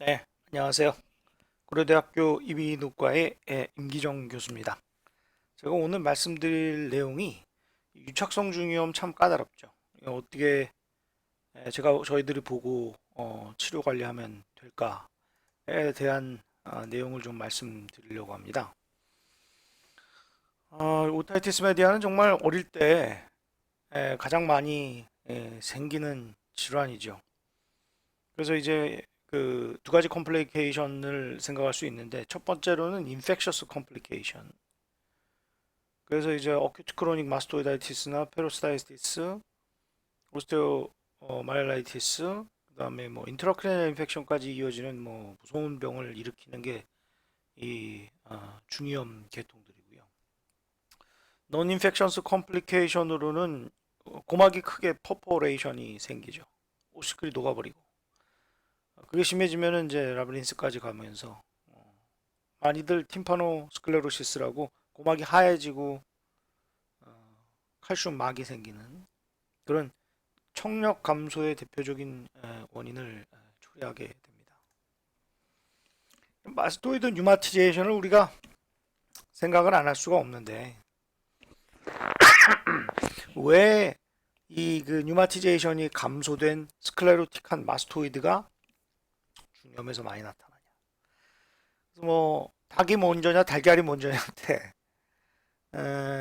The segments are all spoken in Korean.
네, 안녕하세요. 고려대학교 이비인후과의 임기정 교수입니다. 제가 오늘 말씀드릴 내용이 유착성 중이염 참 까다롭죠. 이거 어떻게 저희들이 보고 치료 관리하면 될까에 대한 내용을 좀 말씀드리려고 합니다. 오타이티스 메디아는 정말 어릴 때 가장 많이 생기는 질환이죠. 그래서 이제 그 두 가지 컴플리케이션을 생각할 수 있는데 첫 번째로는 인펙셔스 컴플리케이션. 그래서 이제 어큐트 크로닉 마스토이다이티스나 페로스타이티스, 오스테오 마이라이티스, 그다음에 뭐 인트라크레니얼 인펙션까지 이어지는 뭐 무서운 병을 일으키는 게 이 중이염 계통들이고요. non 인펙션스 컴플리케이션으로는 고막이 크게 퍼포레이션이 생기죠. 오시클이 녹아버리고 그게 심해지면은 이제 라브린스까지 가면서 많이들 팀파노 스클레로시스라고 고막이 하얘지고 칼슘 막이 생기는 그런 청력 감소의 대표적인 원인을 초래하게 됩니다. 마스토이드 뉴마티제이션을 우리가 생각을 안 할 수가 없는데 왜 이 그 뉴마티제이션이 감소된 스클레로틱한 마스토이드가 중염에서 많이 나타나냐? 그래서 뭐 닭이 먼저냐 달걀이 먼저냐인데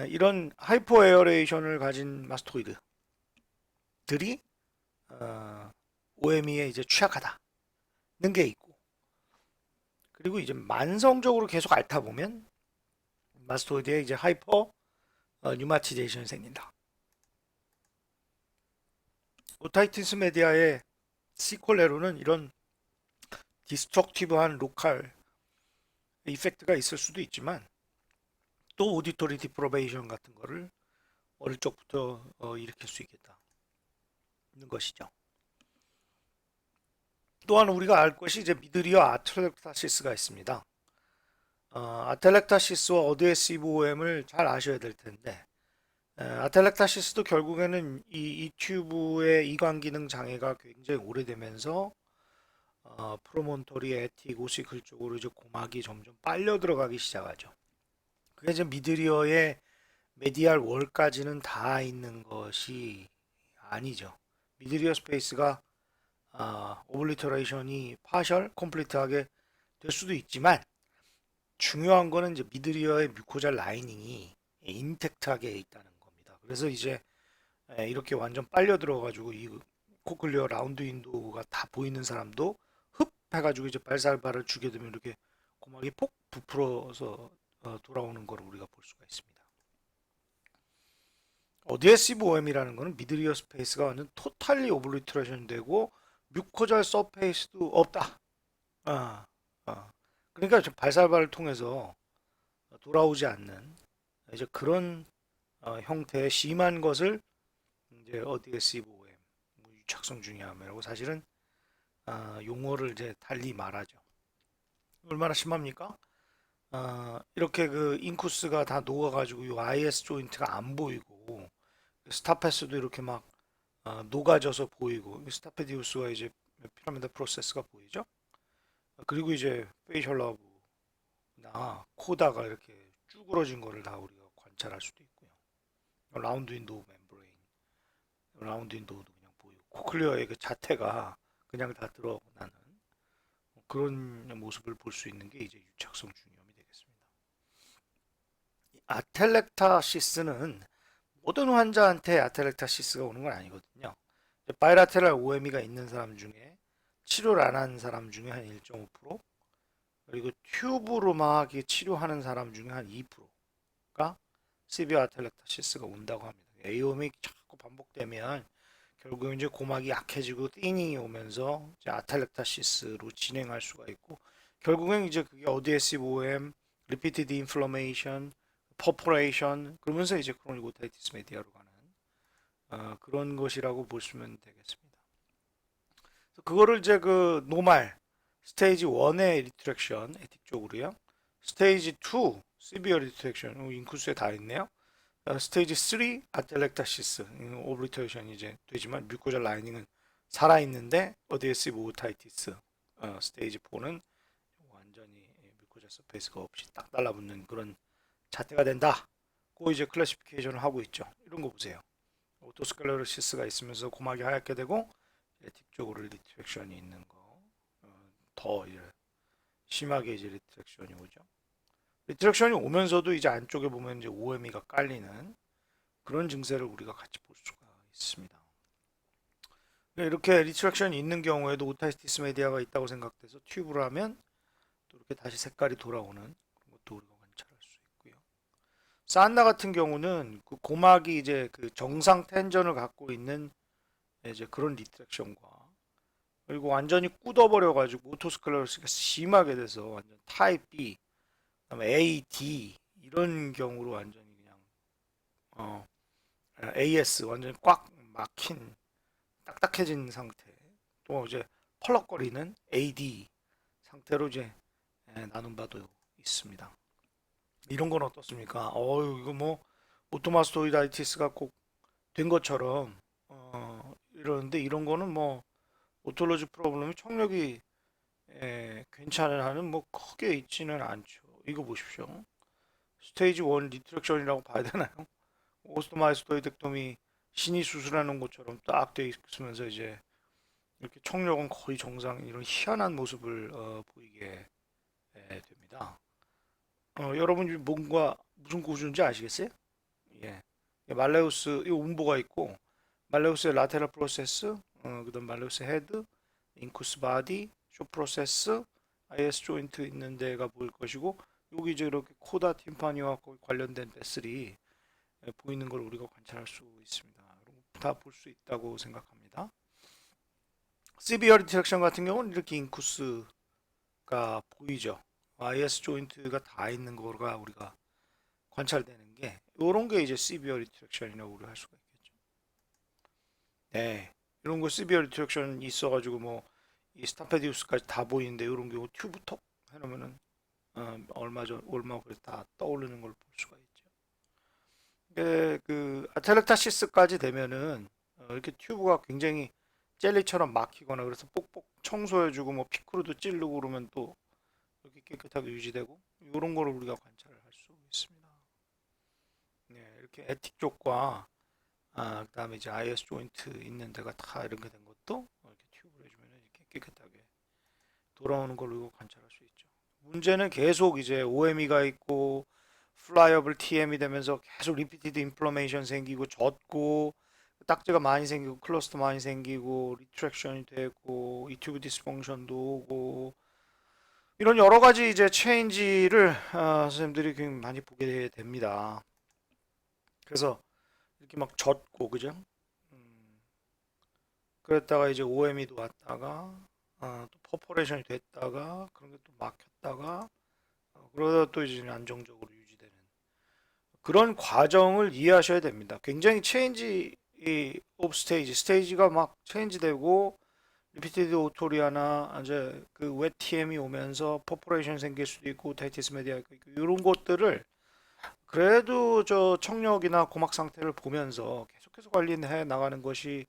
이런 하이퍼에어레이션을 가진 마스토이드들이 OME에 이제 취약하다는 게 있고 그리고 이제 만성적으로 계속 앓다 보면 마스토이드에 이제 하이퍼 뉴마티제이션이 생긴다. 오타이티스 메디아의 시콜레로는 이런 디스트럭티브한 로컬 이펙트가 있을 수도 있지만 또 오디토리 디프로베이션 같은 거를 어릴 적부터 일으킬 수 있겠다는 것이죠. 또한 우리가 알 것이 이제 미드리어 아틀렉타시스가 있습니다. 아텔렉타시스와 어드헤시브 OM을 잘 아셔야 될 텐데 아텔렉타시스도 결국에는 이 튜브의 이관 기능 장애가 굉장히 오래되면서 프로몬토리, 에틱, 오시클 쪽으로 이제 고막이 점점 빨려 들어가기 시작하죠. 그게 이제 미드리어의 메디알 월까지는 다 있는 것이 아니죠. 미드리어 스페이스가 오블리터레이션이 파셜, 컴플리트하게 될 수도 있지만 중요한 거는 이제 미드리어의 뮤코잘 라이닝이 인택트하게 있다는 겁니다. 그래서 이제 이렇게 완전 빨려 들어가지고 이 코클리어 라운드 윈도우가 다 보이는 사람도 흡 해가지고 이제 발살발을 주게 되면 이렇게 고막이 폭 부풀어서 돌아오는 걸 우리가 볼 수가 있습니다. 어드헤시브 OM이라는 거는 미드리어 스페이스가 완전 토탈리 오블리트레이션 되고 뮤코잘 서페이스도 없다. 아, 그러니까 발살발을 통해서 돌아오지 않는 이제 그런 형태의 심한 것을 이제 어드헤시브 OM, 뭐 유착성 중이암이라고 사실은 용어를 이제 달리 말하죠. 얼마나 심합니까? 이렇게 그 인쿠스가 다 녹아가지고 이 IS 조인트가 안 보이고 스타패스도 이렇게 막 녹아져서 보이고 스타페디우스와 이제 피라미드 프로세스가 보이죠. 그리고 이제 페이셜 러브나 코다가 이렇게 쭈그러진 거를 다 우리가 관찰할 수도 있고요. 라운드 윈도우 멤브레인, 라운드 윈도우도 그냥 보이고 코클리어의 그 자태가 그냥 다 드러나는 그런 모습을 볼 수 있는 게 이제 유착성 중이염이 되겠습니다. 아텔렉타시스는 모든 환자한테 아텔렉타시스가 오는 건 아니거든요. 바이라테랄 OME가 있는 사람 중에 치료를 안 하는 사람 중에 한 1.5% 그리고 튜브로막 치료하는 사람 중에 한 2%가 시비어 아텔렉타시스가 온다고 합니다. AOM이 자꾸 반복되면 결국 이제 고막이 약해지고 띠닝이 오면서 이제 아텔렉타시스로 진행할 수가 있고 결국엔 이제 그게 어드헤시브 OM, 리피티드 인플러메이션, 퍼포레이션 그러면서 이제 크로닉 오타이티스 메디아로 가는 그런 것이라고 보시면 되겠습니다. 그거를 이제 그 노말 스테이지 1의 리트랙션 에틱 쪽으로요. 스테이지 2 시비어 리트랙션 인쿠스에 다 있네요. 스테이지 3 아텔렉타시스 오블리테이션이 이제 되지만 뮤코잘 라이닝은 살아 있는데 어드헤시브 오타이티스 스테이지 4는 완전히 뮤코자 서페이스가 없이 딱 달라붙는 그런 잣대가 된다. 그 이제 클래시피케이션을 하고 있죠. 이런 거 보세요. 오토스클레로시스가 있으면서 고막이 하얗게 되고 뒤쪽으로 리트랙션이 있는 거. 더 이제 심하게 이제 리트랙션이 오죠. 리트랙션이 오면서도 이제 안쪽에 보면 이제 OME가 깔리는 그런 증세를 우리가 같이 볼 수가 있습니다. 이렇게 리트랙션이 있는 경우에도 오타이티스 메디아가 있다고 생각돼서 튜브를 하면 또 이렇게 다시 색깔이 돌아오는 그런 것도 우리가 관찰할 수 있고요. 산나 같은 경우는 그 고막이 이제 그 정상 텐전을 갖고 있는 이제 그런 리트랙션과 그리고 완전히 굳어버려 가지고 오토스클레로시스가 심하게 돼서 완전 타입 B, 그다음에 A, D 이런 경우로 완전히 그냥 AS 완전히 꽉 막힌 딱딱해진 상태, 또 이제 펄럭거리는 AD 상태로 이제 나눈 바도 있습니다. 이런 건 어떻습니까? 이거 뭐 오토마스토이다이티스가 꼭 된 것처럼 이러는데 이런 거는 뭐 오토로지 프로블럼이 청력이 괜찮은 한은 뭐 크게 있지는 않죠. 이거 보십시오. 스테이지 1 리트랙션이라고 봐야 되나요? 오스토마이스토이덱토미 신이 수술하는 것처럼 딱 돼 있으면서 이제 이렇게 청력은 거의 정상 이런 희한한 모습을 보이게 됩니다. 여러분이 뭔가 무슨 구조인지 아시겠어요? 예. 말레우스 이 음보가 있고 말레우스의 라테럴 프로세스, 그다음 말레우스 헤드, 인쿠스 바디, 쇼 프로세스, IS 조인트 있는 데가 보일 것이고 여기 이제 이렇게 코다 팀파니와 관련된 뱃슬이 보이는 걸 우리가 관찰할 수 있습니다. 다 볼 수 있다고 생각합니다. 시비어 리트랙션 같은 경우는 이렇게 인쿠스가 보이죠. IS 조인트가 다 있는 거가 우리가 관찰되는 게 이런 게 이제 시비어 리트랙션이라고 우리가 할 수가 있겠죠. 네, 이런 거 시비어 리트랙션 있어가지고 뭐 이 스타페디우스까지 다 보이는데 이런 경우 튜브 톡 해놓으면은 얼마 그래 다 떠오르는 걸 볼 수가 있죠. 그 아텔렉타시스까지 되면은 이렇게 튜브가 굉장히 젤리처럼 막히거나 그래서 뽁뽁 청소해주고 뭐 피크로도 찌르고 그러면 또 이렇게 깨끗하게 유지되고 이런 거를 우리가 관찰을 할 수 있습니다. 네, 이렇게 에틱 쪽과 그다음에 이제 IS 조인트 있는 데가 다 이렇게 된 것도 이렇게 튜브를 해주면 이렇게 깨끗하게 돌아오는 걸로 이거 관찰할 수 있죠. 문제는 계속 이제 OME가 있고 플라이어블 TM이 되면서 계속 리피티드 인플러메이션 생기고 젖고 딱지가 많이 생기고 클러스터 많이 생기고 리트랙션이 되고 이튜브 디스펑션도 오고 이런 여러 가지 이제 체인지를 선생님들이 굉장히 많이 보게 됩니다. 그래서 이렇게 막 젖고 그죠? 음, 그랬다가 이제 OME도 왔다가 또 퍼포레이션이 됐다가 그런 게 또 막혔다가 그러다 또 이제 안정적으로 유지되는 그런 과정을 이해하셔야 됩니다. 굉장히 체인지 오브 스테이지가 막 체인지되고 리피티드 오토리아나 이제 그 웨 TM이 오면서 퍼포레이션 생길 수도 있고 다이티스 메디아 있고 이런 것들을 그래도 저 청력이나 고막 상태를 보면서 계속해서 관리해 나가는 것이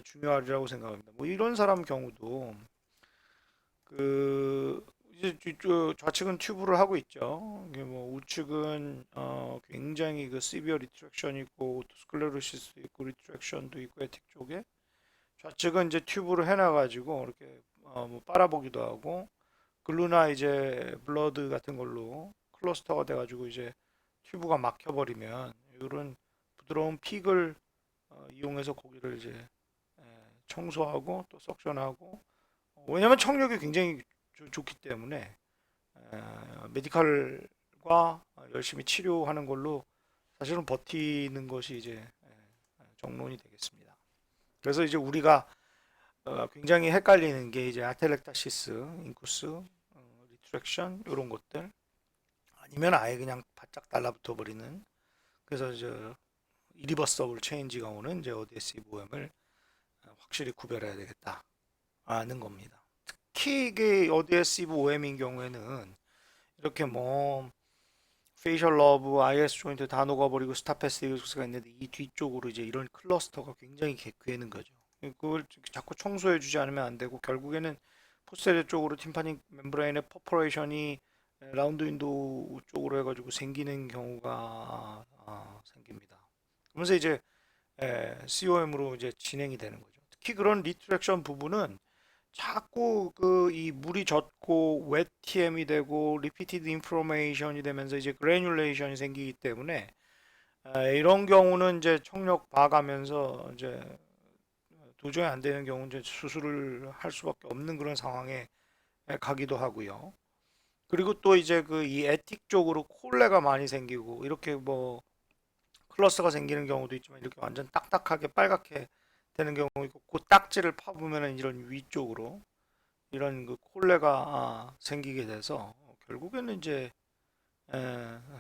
중요하리라고 생각합니다. 뭐 이런 사람 경우도 그 이제 좌측은 튜브를 하고 있죠. 이게 뭐 우측은 굉장히 그 시비어 리트랙션이 있고 오토스클레로시스 있고 리트랙션도 있고 에틱 쪽에 좌측은 이제 튜브를 해놔가지고 이렇게 뭐 빨아보기도 하고 글루나 이제 블러드 같은 걸로 클러스터가 돼가지고 이제 튜브가 막혀버리면 이런 부드러운 픽을 이용해서 고기를 이제 청소하고 또 석션하고 왜냐면 청력이 굉장히 좋기 때문에 메디칼과 열심히 치료하는 걸로 사실은 버티는 것이 이제 정론이 되겠습니다. 그래서 이제 우리가 굉장히 헷갈리는 게 이제 아텔렉타시스, 인쿠스, 리트랙션 이런 것들 아니면 아예 그냥 바짝 달라붙어 버리는 그래서 이제 이리버서블 체인지가 오는 이제 ODS 보험을 확실히 구별해야 되겠다 하는 겁니다. 특히 이게 ODS OM인 경우에는 이렇게 뭐 페이셜 러브, IS 조인트 다 녹아버리고 스타패스가 있는데 이 뒤쪽으로 이제 이런 클러스터가 굉장히 괴는 거죠. 그걸 자꾸 청소해주지 않으면 안 되고 결국에는 포스테리어 쪽으로 팀파닉 멤브레인의 퍼포레이션이 라운드 윈도우 쪽으로 해가지고 생기는 경우가 생깁니다. 그러면서 이제 COM으로 이제 진행이 되는 거죠. 특히 그런 리트랙션 부분은 자꾸 그 이 물이 젖고 웨 TM이 되고 리피티드 인포메이션이 되면서 이제 그래뉼레이션이 생기기 때문에 이런 경우는 이제 청력 봐가면서 이제 도저히 안 되는 경우 이제 수술을 할 수밖에 없는 그런 상황에 가기도 하고요. 그리고 또 이제 그 이 에틱 쪽으로 콜레가 많이 생기고 이렇게 뭐 클러스가 생기는 경우도 있지만 이렇게 완전 딱딱하게 빨갛게 되는 경우 있고 그 딱지를 파보면은 이런 위쪽으로 이런 그 콜레가 생기게 돼서 결국에는 이제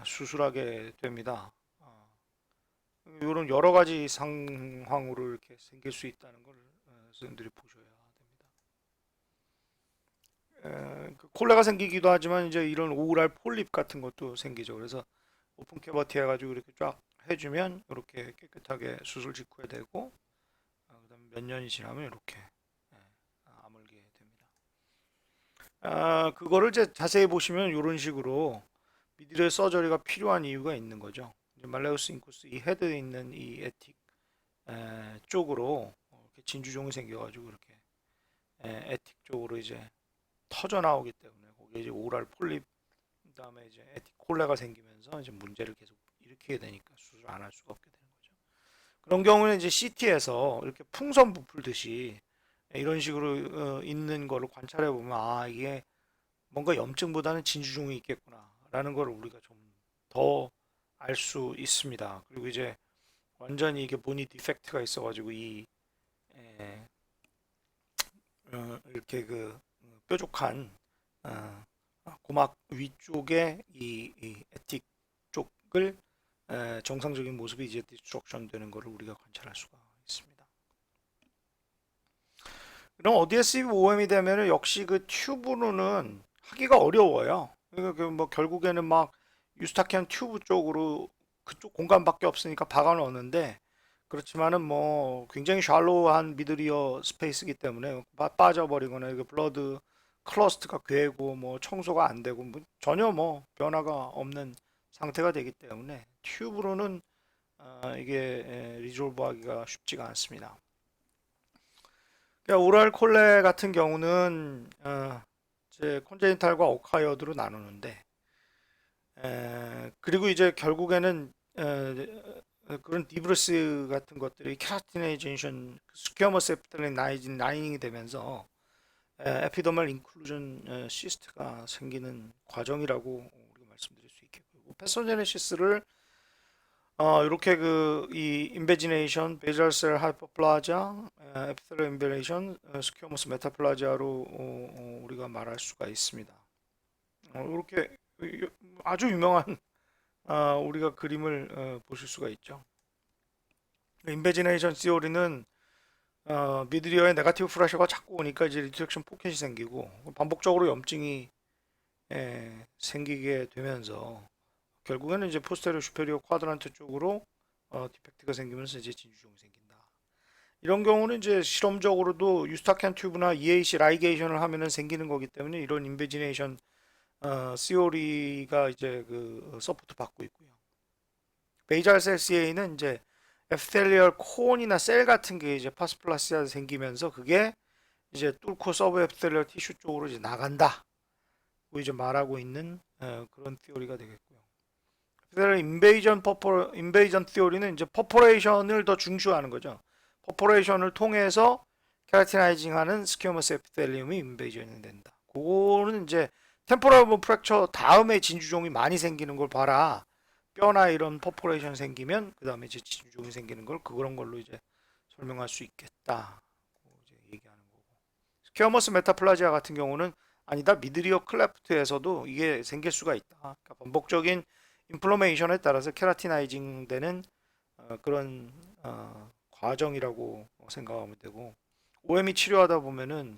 수술하게 됩니다. 이런 여러 가지 상황으로 이렇게 생길 수 있다는 걸 선생님들이 보셔야 됩니다. 그 콜레가 생기기도 하지만 이제 이런 오ral 폴립 같은 것도 생기죠. 그래서 오픈 캐버티 해가지고 이렇게 쫙 해주면 이렇게 깨끗하게 수술 직후에 되고 그다음에 몇 년이 지나면 이렇게 예, 아물게 됩니다. 그거를 이제 자세히 보시면 이런 식으로 미디어 서저리가 필요한 이유가 있는 거죠. 이제 말레우스 인쿠스 이 헤드에 있는 이 에틱 쪽으로 이렇게 진주종이 생겨가지고 이렇게 에틱 쪽으로 이제 터져 나오기 때문에 거기에 이제 오랄 폴립 그다음에 이제 에틱 콜레가 생기면서 이제 문제를 계속 일으키게 되니까 수술 안 할 수가 없게 되는 거죠. 그런 경우는 이제 CT에서 이렇게 풍선 부풀듯이 이런 식으로 있는 거를 관찰해 보면 이게 뭔가 염증보다는 진주종이 있겠구나라는 걸 우리가 좀 더 알 수 있습니다. 그리고 이제 완전히 이게 보니 디펙트가 있어가지고 이 에, 이렇게 그 뾰족한 어, 고막 위쪽에 이 에틱 쪽을 정상적인 모습이 이제 디스트럭션 되는 것을 우리가 관찰할 수가 있습니다. 그럼 어디에 CVOM이 되면은 역시 그 튜브로는 하기가 어려워요. 그러니까 그뭐 결국에는 막 유스타키안 튜브 쪽으로 그쪽 공간밖에 없으니까 박아 넣었는데 그렇지만은 뭐 굉장히 샬로우한 미드리어 스페이스이기 때문에 빠져버리거나 이게 블러드 클러스트가 괴고 뭐 청소가 안 되고 뭐 전혀 뭐 변화가 없는 상태가 되기 때문에 튜브로는 이게 리졸브하기가 쉽지가 않습니다. 그러니까 오랄 콜레 같은 경우는 이제 콘제니탈과 오카이어드로 나누는데 그리고 이제 결국에는 그런 디브레스 같은 것들이 케라티네이제이션, 스퀘어머스 에피텔린 라이닝이 되면서 에피더멀 인클루전 시스트가 생기는 과정이라고 우리가 말씀드릴 수 있겠고요. 패소제네시스를 이렇게 그 이 인베지네이션, 베이절셀 하이퍼플라자, 에피텔 인베레이션, 스퀘어머스 메타플라자로 우리가 말할 수가 있습니다. 이렇게 아주 유명한 우리가 그림을 보실 수가 있죠. 인베지네이션 시오리는 미드리어의 네가티브 프레셔가 자꾸 오니까 이제 리트랙션 포켓이 생기고 반복적으로 염증이 생기게 되면서 결국에는 이제 포스테리어 슈페리어 쿼드란트 쪽으로 디펙트가 생기면서 이제 진주종이 생긴다. 이런 경우는 이제 실험적으로도 유스타키안 튜브나 EAC 라이게이션을 하면은 생기는 거기 때문에 이런 인베지네이션 시오리가 이제 그 서포트 받고 있고요. 베이잘 셀 CA는 이제 에피텔리얼 콘이나 셀 같은 게 이제 파스플라시아 생기면서 그게 이제 뚫고 서브 에피텔리얼 티슈 쪽으로 이제 나간다. 고 이제 말하고 있는 그런 티오리가 되겠고요. 에피텔리얼 인베이전 티오리는 이제 퍼포레이션을 더 중시하는 거죠. 퍼포레이션을 통해서 케라티나이징하는 스퀘어머스 에피텔리움이 인베이전이 된다. 그거는 이제 템포럴 본 프랙처 다음에 진주종이 많이 생기는 걸 봐라. 뼈나 이런 퍼포레이션 생기면 그 다음에 이제 진주종이 생기는 걸 그런 걸로 이제 설명할 수 있겠다. 이제 얘기하는 거고. 스퀘어머스 메타플라지아 같은 경우는 아니다. 미드리어 클래프트에서도 이게 생길 수가 있다. 그러니까 반복적인 인플로메이션에 따라서 케라티나이징 되는 그런 과정이라고 생각하면 되고 OM이 치료하다 보면은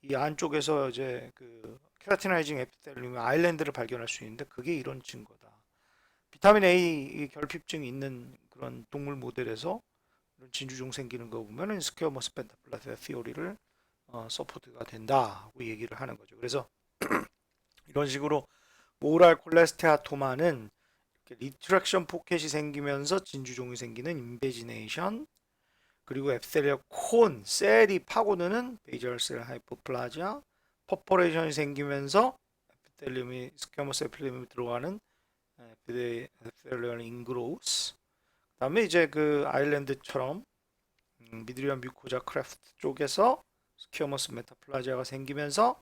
이 안쪽에서 이제 그 케라티나이징 에피텔리움 아일랜드를 발견할 수 있는데 그게 이런 증거다. 비타민 A 결핍증이 있는 그런 동물 모델에서 진주종 생기는 거 보면은 스퀘어머스 펜타플라티아 티오리를 서포트가 된다고 얘기를 하는 거죠. 그래서 이런 식으로 오랄 콜레스테아토마는 리트랙션 포켓이 생기면서 진주종이 생기는 인베지네이션, 그리고 앱셀리아 콘, 셀이 파고드는 베이저셀 하이포플라지아, 퍼포레이션이 생기면서 에피텔리움이 스퀘모스 에피텔리움이 들어가는 에피텔리얼 인그로우스. 그다음에 이제 그 아일랜드처럼 미드리언 뮤코자 크래프트 쪽에서 스퀘모스 메타플라지아가 생기면서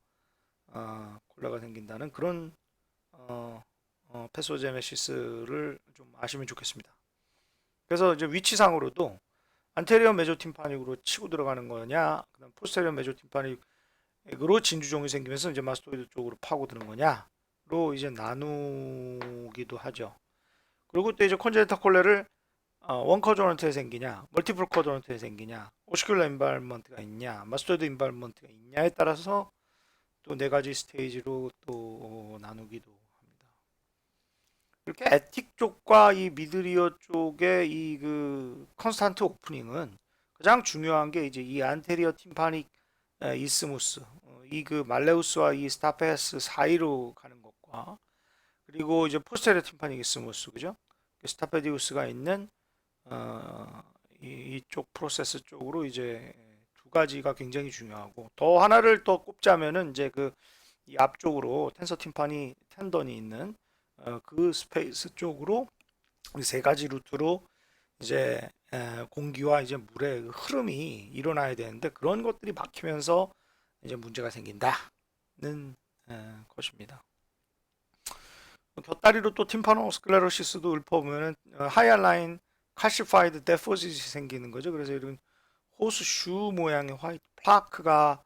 콜라가 생긴다는 그런 패소제네시스를 좀 아시면 좋겠습니다. 그래서 이제 위치상으로도 안테리어 메조팀파닉으로 치고 들어가는 거냐, 그다음 포스테리어 메조팀파닉으로 진주종이 생기면서 이제 마스토이드 쪽으로 파고드는 거냐로 이제 나누기도 하죠. 그리고 또 이제 컨제니탈 콜레를 원 쿼드런트에 생기냐, 멀티플 쿼드런트에 생기냐, 오시큘러 인바이먼트가 있냐, 마스토이드 인바이먼트가 있냐에 따라서 또 네 가지 스테이지로 또 나누기도 합니다. 이렇게 에틱 쪽과 이 미드리어 쪽의 이 그 컨스탄트 오프닝은 가장 중요한 게 이제 이 안테리어 팀파닉 이스무스, 이 그 말레우스와 이 스타페스 사이로 가는 것과, 그리고 이제 포스테리어 팀파닉 이스무스, 그죠? 스타페디우스가 있는 이쪽 프로세스 쪽으로 이제 두 가지가 굉장히 중요하고, 더 하나를 더 꼽자면은 이제 그 이 앞쪽으로 텐서 팀파니 텐던이 있는 그 스페이스 쪽으로 이 세 가지 루트로 이제 공기와 이제 물의 흐름이 일어나야 되는데, 그런 것들이 막히면서 이제 문제가 생긴다는 것입니다. 곁다리로 또 팀파노스클레로시스도 읊어보면은 하이알라인 칼시파이드 데포짓이 생기는 거죠. 그래서 이런 호스슈 모양의 화이트 플라크가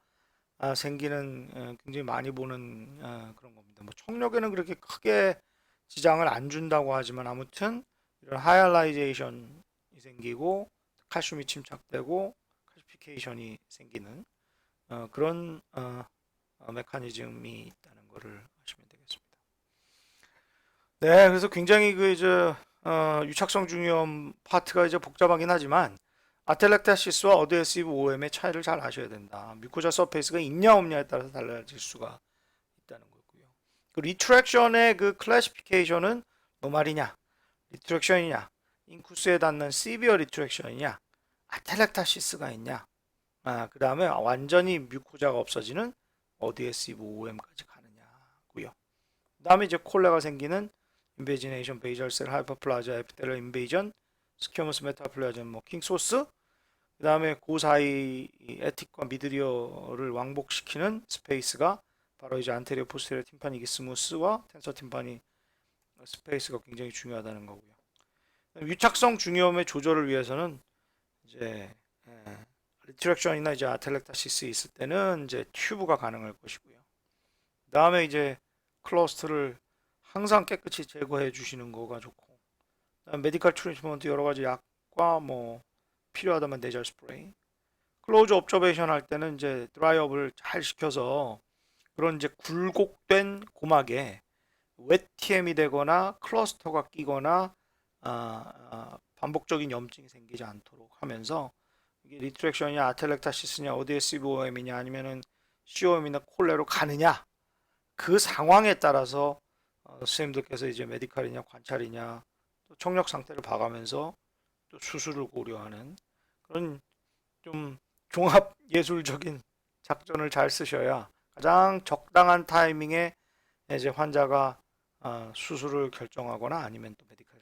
생기는 굉장히 많이 보는 그런 겁니다. 뭐 청력에는 그렇게 크게 지장을 안 준다고 하지만 아무튼 이런 하이알라이제이션이 생기고 칼슘이 침착되고 칼시피케이션이 생기는 그런 메커니즘이 있다는 것을 아시면 되겠습니다. 네, 그래서 굉장히 그 이제 유착성 중요한 파트가 이제 복잡하긴 하지만 아텔렉타시스와 어드헤시브 OM의 차이를 잘 아셔야 된다. 뮤코자 서페이스가 있냐 없냐에 따라서 달라질 수가 있다는 거고요. 그 리트랙션의 그 클래시피케이션은 뭐 말이냐? 리트랙션이냐? 인쿠스에 닿는 시비어 리트랙션이냐? 아텔렉타시스가 있냐? 그 다음에 완전히 뮤코자가 없어지는 어드헤시브 OM까지 가느냐고요. 그 다음에 이제 콜레가 생기는 인베지네이션, 베이절셀, 하이퍼플라자, 에피텔리얼 인베이전, 스퀘모스 메타플라전, 뭐 킹소스, 그 다음에 그 사이 에틱과 미드리어를 왕복시키는 스페이스가 바로 이제 안테리어 포스테리어 팀파닉 이스무스와 텐서 팀파닉 스페이스가 굉장히 중요하다는 거고요. 유착성 중요함의 조절을 위해서는 이제 리트랙션이나 이제 아텔렉타시스 있을 때는 이제 튜브가 가능할 것이고요. 그 다음에 이제 클러스트를 항상 깨끗이 제거해 주시는 거가 좋고, 메디컬 트리트먼트 여러 가지 약과 뭐 필요하다면 내절 스프레이, 클로즈 옵저베이션 할 때는 이제 드라이업을 잘 시켜서 그런 이제 굴곡된 고막에 웨티엠이 되거나 클러스터가 끼거나 반복적인 염증이 생기지 않도록 하면서, 이게 리트랙션이냐 아텔렉타시스냐 어드헤시브 OM이냐 아니면은 COM이나 콜레로 가느냐, 그 상황에 따라서 선생님들께서 이제 메디칼이냐 관찰이냐 또 청력 상태를 봐가면서 또 수술을 고려하는 그런 좀 종합 예술적인 작전을 잘 쓰셔야 가장 적당한 타이밍에 이제 환자가 수술을 결정하거나 아니면 또 메디컬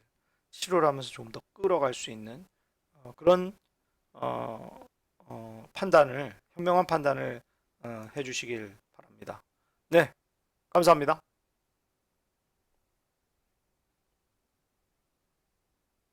치료를 하면서 좀 더 끌어갈 수 있는 그런 판단을, 현명한 판단을 해주시길 바랍니다. 네, 감사합니다.